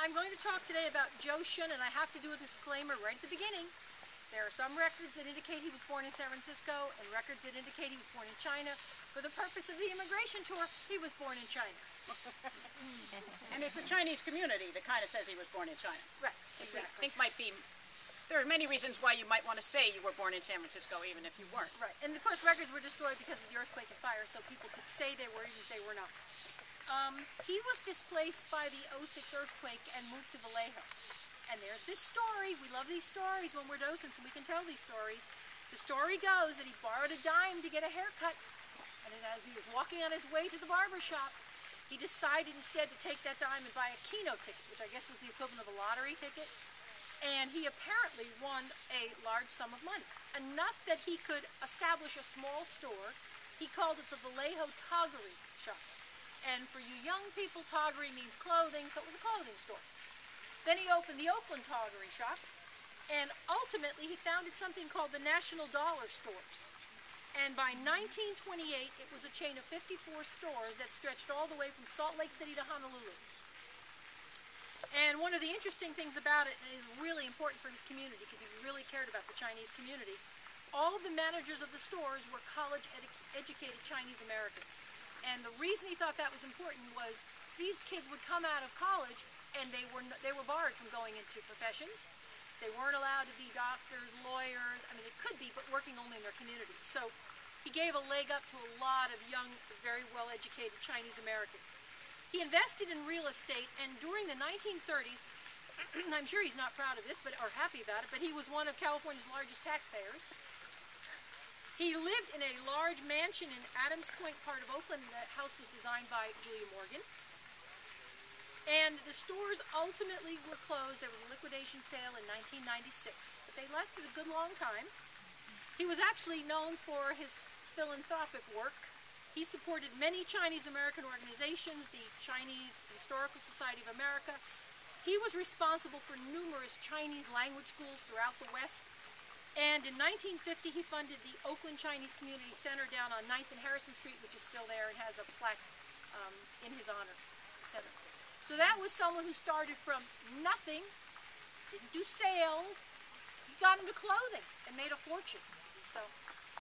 I'm going to talk today about Shoong, and I have to do a disclaimer right at the beginning. There are some records that indicate he was born in San Francisco and records that indicate he was born in China. For the purpose of the immigration tour, he was born in China. And it's the Chinese community that kind of says he was born in China. Right, Exactly. I exactly. think might be, there are many reasons why you might want to say you were born in San Francisco even if you weren't. Right, and of course records were destroyed because of the earthquake and fire, so people could say they were even if they were not. He was displaced by the '06 earthquake and moved to Vallejo. And there's this story. We love these stories when we're docents and we can tell these stories. The story goes that he borrowed a dime to get a haircut, and as he was walking on his way to the barber shop, he decided instead to take that dime and buy a Keno ticket, which I guess was the equivalent of a lottery ticket. And he apparently won a large sum of money, enough that he could establish a small store. He called it the Vallejo Toggery Shop. And for you young people, toggery means clothing, so it was a clothing store. Then he opened the Oakland Toggery Shop, and ultimately he founded something called the National Dollar Stores. And by 1928, it was a chain of 54 stores that stretched all the way from Salt Lake City to Honolulu. And one of the interesting things about it, and is really important for his community, because he really cared about the Chinese community, all the managers of the stores were college-educated Chinese Americans. And the reason he thought that was important was these kids would come out of college and they were barred from going into professions. They weren't allowed to be doctors, lawyers. I mean, they could be, but working only in their communities. So he gave a leg up to a lot of young, very well-educated Chinese Americans. He invested in real estate, and during the 1930s, I'm sure he's not proud of this, or happy about it, but he was one of California's largest taxpayers. He lived in a large mansion in Adams Point part of Oakland. The house was designed by Julia Morgan. And the stores ultimately were closed. There was a liquidation sale in 1996, but they lasted a good long time. He was actually known for his philanthropic work. He supported many Chinese American organizations, the Chinese Historical Society of America. He was responsible for numerous Chinese language schools throughout the West. And in 1950, he funded the Oakland Chinese Community Center down on 9th and Harrison Street, which is still there and has a plaque in his honor, center. So that was someone who started from nothing, didn't do sales, he got into clothing and made a fortune. So